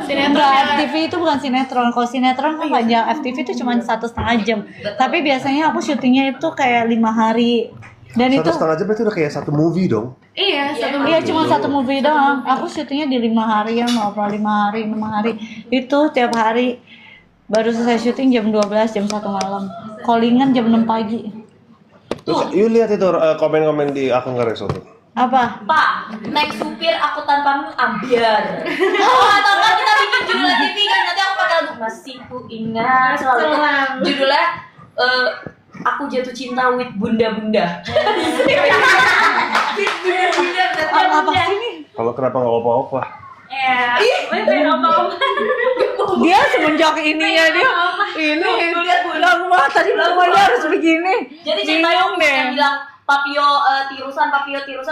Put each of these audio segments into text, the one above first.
sinetron. Enggak, FTV itu bukan sinetron. Kalau sinetron kan panjang, FTV itu cuma 1,5 jam. Tapi biasanya aku syutingnya itu kayak 5 hari. Dan 1,5 jam itu udah kayak satu movie dong. Iya, Iya cuma satu movie doang. Aku syutingnya di 5 hari ya, ngobrol 5 hari, 6 hari. Itu tiap hari baru selesai syuting jam 12, jam 1 malam. Callingan jam 6 pagi. Terus you lihat itu komen-komen di akun Kareso tuh. Apa? Pak, naik supir aku tanpamu ambiar. Atau enggak kita bikin judul TV kan nanti aku pakai lagu masih ku ingat selalu. Judulnya aku jatuh cinta with bunda-bunda. With bunda-bunda. Apa sih nih? Kalau kenapa nggak opa-opa? Ya, pengen apa-apa. Dia semenjak ininya dia ini lama tadi namanya harus begini. Jadi ceritanya yang bilang Papio tirusan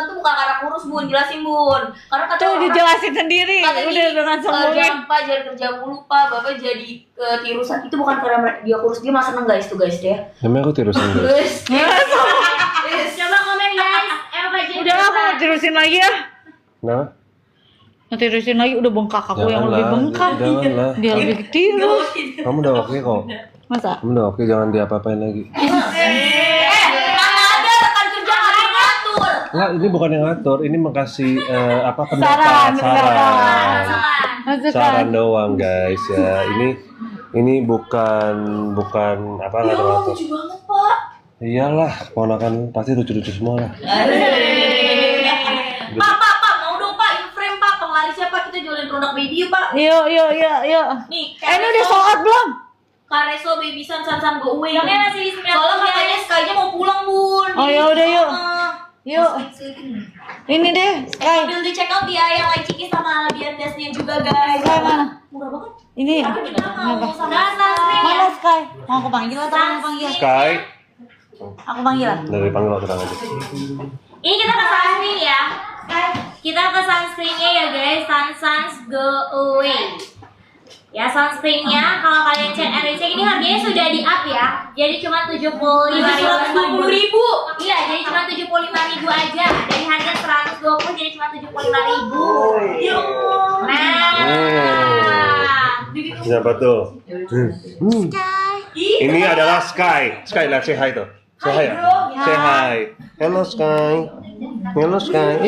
tuh bukan karena kurus bun, jelasin bun. Karena kata Tuh dijelasin sendiri, udah dengan sombongnya. jangan kerja mulu pak, bapak jadi tirusan itu bukan karena dia kurus, dia mah seneng guys tuh guys deh. Namanya aku tirusan guys. Coba komen guys, Udah lah, mau tirusin lagi ya. Nah, Mau tirusin lagi udah bengkak aku yang lebih bengkak. Janganlah. Dia lebih tirus. Kamu udah oke kok. Masa? Kamu udah oke, jangan diapa-apain lagi. mana ada rekan kerja nggak ada ngatur. Lah, ini bukan yang ngatur, ini makasih Saran. saran doang guys ya. Ini bukan apa ngatur-ngatur. Lucu banget pak. Iyalah, ponakan pasti lucu-lucu semua lah. Pak, mau dong pak, in frame pak, penglaris siapa kita jualin produk baby yuk pak. Yuk. Nih, Ini udah sold out belum? Kareso baby san go away. Yang masih di 9. Soalnya katanya Sky-nya mau pulang bun. Oh ya udah yuk. Yuk. Ini deh. Sambil di check out ya yang like Ciki sama Bian Desnya juga guys. Sky mana? Murah banget. Ini. Tapi kita mau Apa? sama sunscreen ya. Mana Sky? Mau aku panggil atau kamu panggil? Sky, Aku panggil. dari panggil aku aja. Ini kita ke sunscreen ya. Kita ke sunscreennya ya guys. Suns go away. Ya sunscreennya kalau kalian cek RC ini harganya sudah di up ya. Jadi cuma 75.000. Iya, jadi cuma 75.000 aja. Dari harga 120 jadi cuma 75.000. Nah. Siapa tuh? Ini adalah Sky. Sky, let's say hi tuh. Say hi ya. Say hi. Hello Sky. Hello Sky.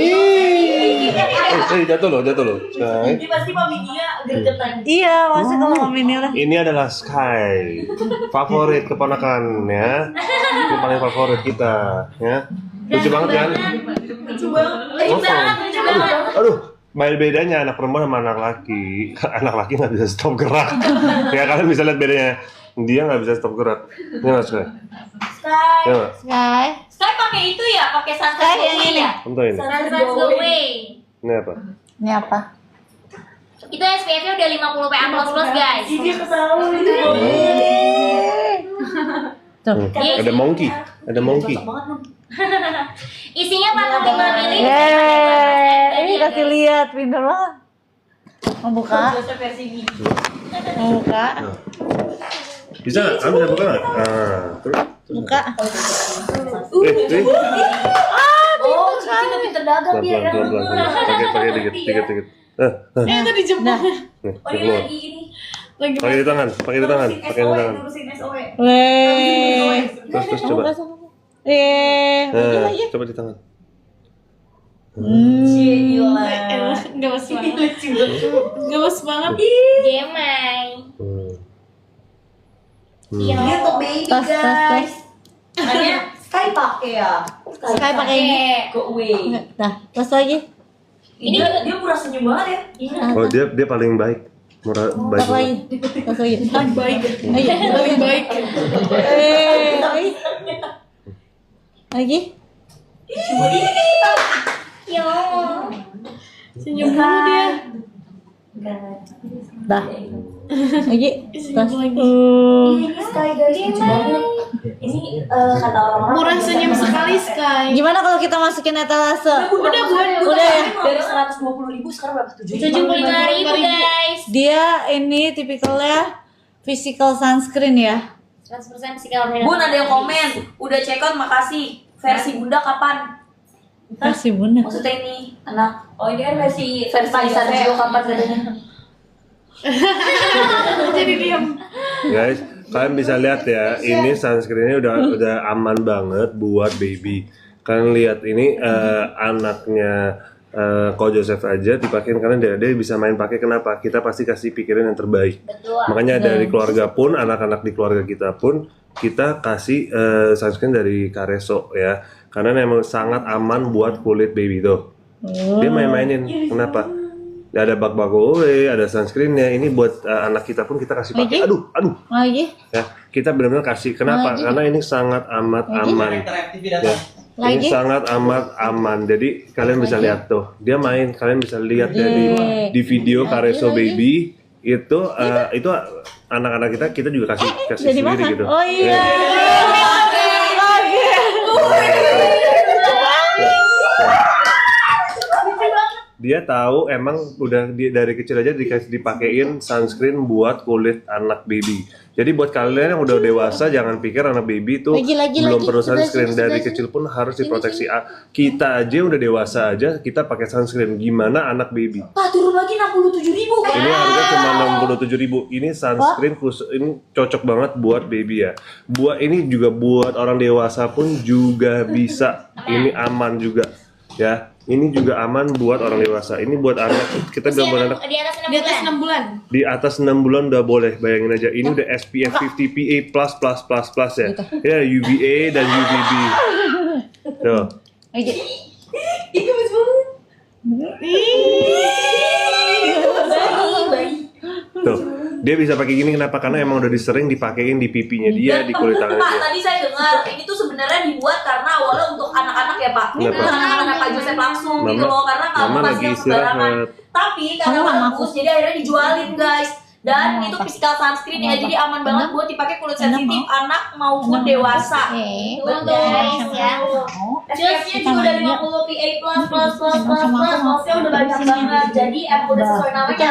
Jatuh loh. Sky. Ini pasti maminya gergetan. Iya, masuk ke mama ini lah. Ini adalah Sky. Favorit keponakan ya. Ini paling favorit kita ya. Lucu banget kan? Lucu banget. Aduh, bedanya anak perempuan sama anak laki. Anak laki nggak bisa stop gerak. Ya kalian bisa lihat bedanya. Dia nggak bisa stop gerak. Ini mas Sky. Sky. Ya, Sky. Sky pakai itu ya, pakai sunscreen Sky yang ini ini. ya. Untuk ini. Sunscreen go away. Ini apa? Ini apa? Itu SPF-nya udah 50 PA++ guys. Tuh. Ada monkey. Isinya 45 ml. Ini kasih lihat, pintar banget. Mau buka? Mau buka? Bisa nggak? Kamu bisa buka nggak? Nah, terus. Buka. Oh, Cici pinter dagang dia ya. Pelan. Pakai dikit. Itu di Jepang. Oh, ini lagi ini. Pakai di tangan. Nurusin SOE. Weh. Terus coba. Coba di tangan. Gila. Gemes banget. Gemai. Iya, untuk baby Tas. guys. Hanya Sky pakai ya. Sky pakai ini. Go away. Nah, terus lagi. Ini dia pura senyum banget ya. Oh, dia paling baik. Murah baik. Tas lagi. Tas lagi. Baik. Ayo. Lebih baik. Lagi. Yo. Senyum dulu dia. Dah. Lagi. Tas. Sky guys, lucu banget. Ini kata orang-orang Murah senyum sekali Sky. Gimana kalau kita masukin etalase? Udah ya. Dari 120.000 sekarang berapa? 75.000 guys. Dia ini tipikalnya physical sunscreen ya. 100% physical. Bun ada yang komen, udah check out makasih. Versi bunda kapan? Versi bunda. Maksudnya ini anak. Oh ini kan versi Sergio kapan katanya? Jadi diam. Guys, kalian bisa lihat ya, ini sunscreennya udah aman banget buat baby. Kalian lihat ini anaknya Ko Joseph aja dipakein karena dia bisa main pakai. Kenapa? Kita pasti kasih pikirin yang terbaik. Betul. Makanya dari keluarga pun, anak-anak di keluarga kita pun kita kasih sunscreen dari Careso ya, karena memang sangat aman buat kulit baby tuh. Dia main-mainin. Kenapa? Ada bak-bak away, ada sunscreennya. Ini buat anak kita pun kita kasih pakai. Aduh. Lagi. Ya, kita benar-benar kasih. Kenapa? Karena ini sangat amat aman. Ya. Ini sangat amat aman. Jadi kalian bisa lihat tuh, dia main. Kalian bisa lihat di video Careso Baby itu anak-anak kita juga kasih Jadi sendiri makan. gitu. Oh iya. Dia tahu emang udah dari kecil aja dipakein sunscreen buat kulit anak baby. Jadi buat kalian yang udah dewasa jangan pikir anak baby itu belum perlu sunscreen. Dari kecil pun harus diproteksi. Kita aja udah dewasa aja kita pakai sunscreen. Gimana anak baby? Pak, turun lagi 67.000. Ini harga cuma 67.000. Ini sunscreen khusus, ini cocok banget buat baby ya. Buat ini juga buat orang dewasa pun juga bisa. Ini aman juga ya. Ini juga aman buat orang dewasa. Ini buat anak. Kita bilang buat anak Di atas 6 Di atas bulan. 6 bulan. di atas 6 bulan udah boleh. Bayangin aja. Ini udah SPF 50 PA++ ya. Ya UVA dan UVB. Tuh. Itu bagus banget. Tuh. Dia bisa pakai gini kenapa? Karena emang udah disering dipakein di pipinya dia, di kulit tangannya Pak, dia. tadi saya dengar ini tuh sebenarnya dibuat karena awalnya untuk anak-anak ya Pak. Kenapa? Bukan anak-anak Pak Joseph langsung gitu Mama- loh, karena Mama kamu lagi masih yang istirahat. sembarangan. Tapi karena Kamu sama bagus, jadi akhirnya dijualin guys. Dan itu physical sunscreen ya, jadi aman banget buat dipakai kulit sensitif anak maupun dewasa. Tuh guys ya. SPF-nya juga udah 50 PA++++++++++++++++++++++++++++++++++++++++++++++ emang udah banyak banget. Jadi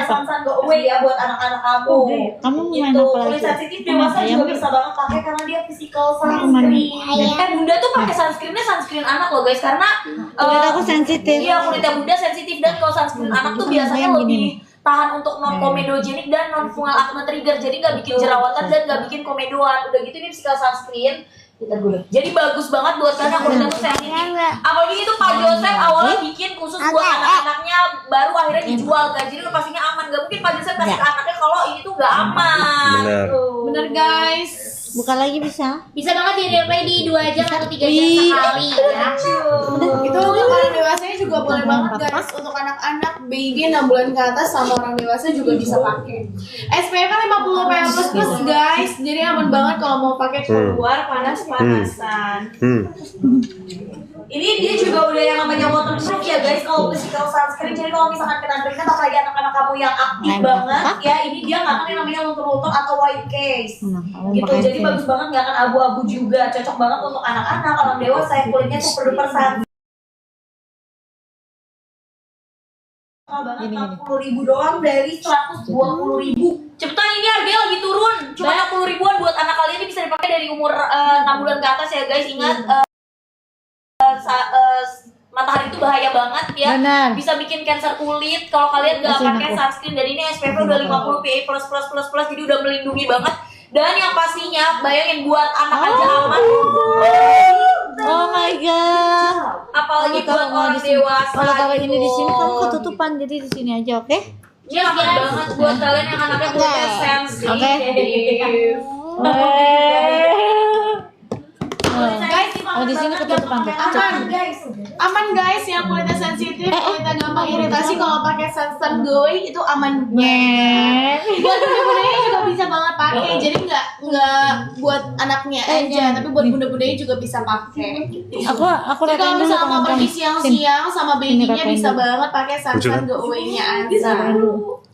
Sun Go Away ya buat anak-anak kamu. Kamu mau main Gitu, apa kulit lagi? sensitif dewasa juga bisa banget pakai karena dia physical sunscreen. Bunda tuh pakai sunscreennya sunscreen anak loh guys, karena Kulit aku sensitif. iya kulitnya Bunda sensitif, dan kalau sunscreen anak tuh biasanya lebih tahan untuk non komedogenik dan non fungal acne trigger, jadi nggak bikin jerawatan dan nggak bikin komedoan. Udah gitu ini physical sunscreen. Jadi bagus banget buat kalian yang kulitnya tuh sensitif. Apalagi itu Pak Joseph awalnya bikin khusus buat anak-anaknya, baru akhirnya dijual guys. Jadi udah pastinya aman. Gak mungkin Pak Joseph kasih ke anaknya kalau ini tuh gak aman. Benar. Bener guys. Buka lagi bisa. Bisa banget di replay di 2 jam atau 3 jam sekali ya. Itu untuk orang dewasanya juga boleh banget guys. Untuk anak-anak baby 6 bulan ke atas sama orang dewasa juga bisa pakai. SPF 50 PA++ guys. Jadi aman banget kalau mau pakai keluar panas-panasan. Ini dia juga udah yang namanya waterproof ya guys, kalau physical sunscreen. Jadi kalau misalkan kena keringat, apalagi anak-anak kamu yang aktif banget ya, ini dia nggak akan yang namanya luntur-luntur atau white case. Gitu, jadi bagus banget, nggak akan abu-abu juga. Cocok banget untuk anak-anak, orang dewasa yang kulitnya super duper sensitif. Banget 40.000 doang dari 120.000. Cepetan, ini harganya lagi turun, cuma 60 ribuan buat anak kalian. Ini bisa dipakai dari umur 6 bulan ke atas ya guys. Ingat matahari itu bahaya banget ya. Benar. Bisa bikin cancer kulit kalau kalian nggak Kasihin pakai aku. sunscreen. Dan ini SPF udah 50 PA+++++, jadi udah melindungi banget. Dan yang pastinya bayangin buat anak aja aman. Oh my god. Apalagi buat orang dewasa. Kalau taruh ini di sini gitu. kamu ketutupan, jadi di sini aja, oke? Ini aman banget buat kalian yang anaknya kulitnya sensitif. Oke. Guys, Oh, di sini ketutupan tuh. Aman guys. Aman guys, yang kulitnya sensitif, kulitnya gampang iritasi, kalau pakai Sun Go Away itu aman banget. Buat bunda-bundanya juga bisa banget pakai. Jadi nggak buat anaknya aja, tapi buat bunda-bundanya juga bisa pakai. Aku Jadi ratain kalau dulu misalnya mau tangan pergi kamu. siang-siang sama babynya ratain bisa dulu. banget pakai Sun Go Away-nya aja.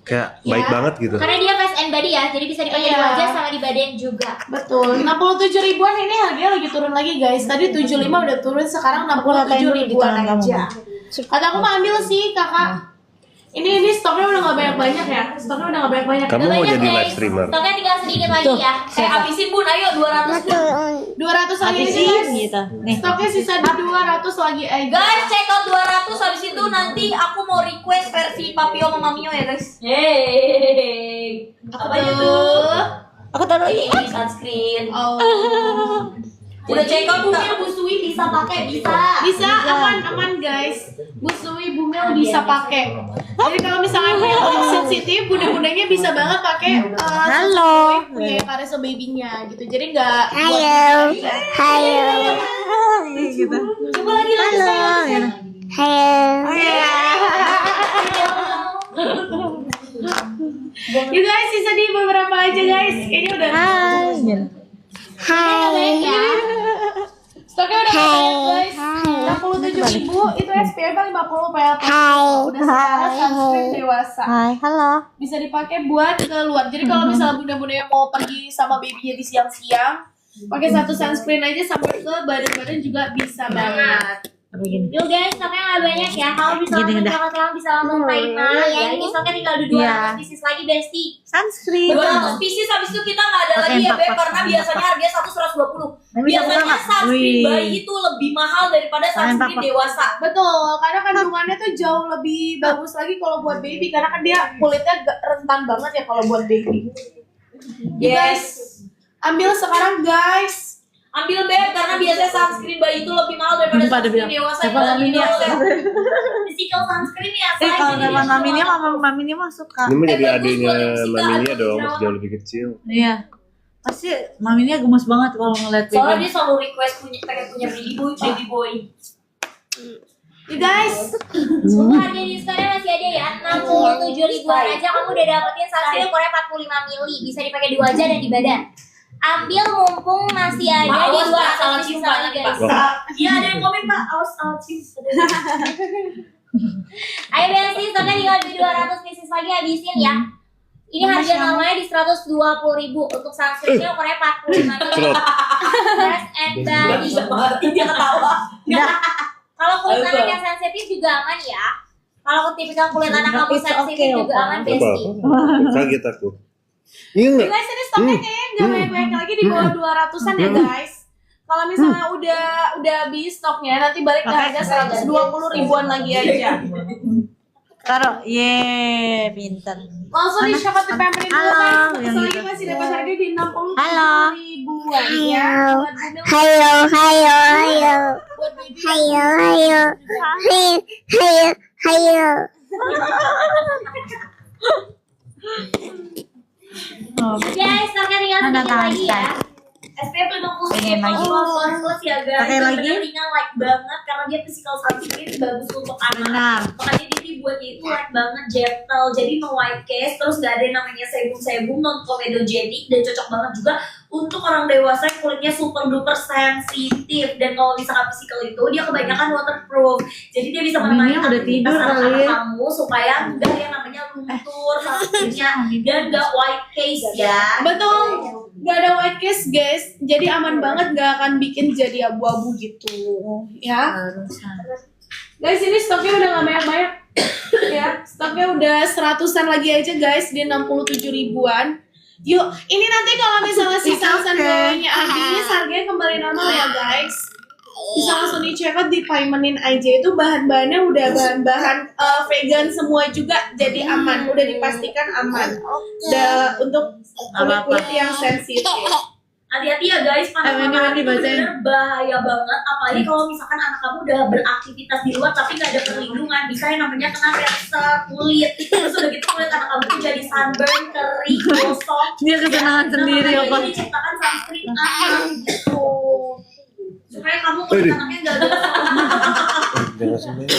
Kayak baik banget gitu. Karena dia face and body ya, jadi bisa dipakai di Iya. wajah sama di badan juga. Betul. 67 ribuan ini harganya lagi turun lagi guys. Tadi 75 udah turun, sekarang Aku ratain 67 dulu di ribuan tangan kamu. aja. Kata aku mau ambil sih kakak. Ini stoknya udah nggak banyak ya. Stoknya udah nggak banyak. Kamu Udah mau banyak, jadi guys. live streamer? Stoknya tinggal sedikit lagi Tuh. ya. Habisin bun, ayo 200 bun. 200 lagi Habisin sih guys. gitu. Nih. Stoknya sisa 200 lagi aja. Guys, check out 200, habis itu nanti aku mau request versi Papio sama Mamio ya guys. Yeay, Apa tuh? Aku taruh ini. Ini sunscreen. Oh. Udah check out Bumil nggak? Busui bisa pakai, bisa aman guys. Busui Bumil bisa pakai. Jadi kalau misalkan punya kulit sensitif, bunda-bundanya bisa banget pakai Halo. punya Pareso baby-nya gitu. Jadi nggak Halo. Gitu. Coba lagi Halo. Gitu. You guys sisa di beberapa aja guys. Kayaknya udah. Hai. Ya. Stoknya udah banyak guys. 67.000 itu SPF 50 PA+. Udah setara sunscreen dewasa. Hai, halo. Bisa dipakai buat keluar. Jadi kalau misalnya bunda-bunda yang mau pergi sama babynya di siang-siang, pakai satu sunscreen aja sampai ke badan-badan juga bisa banget. Yuk guys, stoknya nggak banyak ya. Kalau bisa langsung berangkat sekarang bisa langsung timer ya. Ini stoknya tinggal ada 200 pieces lagi Besti. Sunscreen. 200 pieces habis itu kita nggak ada lagi ya Beb, karena biasanya harganya 120. Biasanya sunscreen bayi itu lebih mahal daripada sunscreen dewasa. Betul, karena kandungannya tuh jauh lebih bagus lagi kalau buat baby karena kan dia kulitnya rentan banget ya kalau buat baby. Yes. Ambil sekarang guys. Ambil Beb, karena biasanya sunscreen bayi itu lebih mahal daripada sunscreen dewasa. Physical sunscreen ya. Kalau memang maminya mah suka. Ini menjadi bagus adiknya buat yang suka maminya ada dong, jerawat. masih jauh lebih kecil. Iya. Pasti maminya gemes banget kalau ngeliat Soalnya baby. dia selalu request pengen punya baby boy. You guys, Semua harga diskonnya masih ada ya. 67 ribuan aja kamu udah dapetin sunscreen ukurannya 45 mili. Bisa dipakai di wajah dan di badan. Ambil mumpung masih ada di 200 pieces lagi guys. Iya ada yang komen Pak, awas Ayo Besti, stoknya tinggal di 200 pieces lagi habisin ya. Ini harga normalnya di 120.000 untuk sunscreennya ukurannya 45 mili. Dress and body. dia ketawa. Kalau kulit anak yang sensitif juga aman ya. Kalau tipikal kulit anak kamu It's sensitif okay, juga Opa. aman Apa? Besti. Kaget aku. Iya you nggak? guys ini stoknya kayaknya nggak banyak-banyak lagi di bawah 200-an ya guys. Kalau misalnya udah habis stoknya, nanti balik ke harga 120 ribuan lagi aja. Taruh. Ye, pinter. Langsung di Shopee di Pemperin dulu Halo, guys. yang Sekali itu. masih dapat harga di 60 Halo. ribuan ya. Buat bumil, buat baby. Guys, stoknya tinggal Ada sedikit lagi ya. SPF 50 Pengen lagi. plus ya guys. Pakai lagi? Ringan light banget karena dia physical sunscreen bagus untuk anak. Benar. Makanya dia dibuatnya itu light banget, gentle, jadi no white cast, terus gak ada yang namanya sebum-sebum, non comedogenic, dan cocok banget juga untuk orang dewasa yang kulitnya super duper sensitif. Dan kalau misalkan physical itu dia kebanyakan waterproof, jadi dia bisa menemani Maminya udah tidur anak-anak kali ya. kamu supaya enggak yang namanya luntur sunscreennya dan enggak white case ya. Betul. Gak ada white case guys. Jadi aman banget, gak akan bikin jadi abu-abu gitu. Ya. Guys ini stoknya udah gak banyak-banyak. Ya, stoknya udah 100-an lagi aja guys di 67 ribuan. Yuk, ini nanti kalau misalnya si Sansan-nya habis harganya kembali normal ya guys. Bisa langsung di-check out, dipaimenin aja. Itu bahan-bahannya udah bahan-bahan vegan semua juga, jadi aman. Udah dipastikan aman. Udah untuk kulit-kulit yang sensitif. Hati-hati ya guys, panas-panas itu bener bahaya banget. Apalagi kalau misalkan anak kamu udah beraktivitas di luar tapi nggak ada perlindungan, bisa yang namanya kena cancer kulit. Terus udah gitu kulit anak kamu tuh jadi sunburn, kering, gosong. Dia kesenangan sendiri ya apa? Ini diciptakan sunscreen anak gitu. Supaya kamu kulit anaknya nggak gosong. Jangan sampai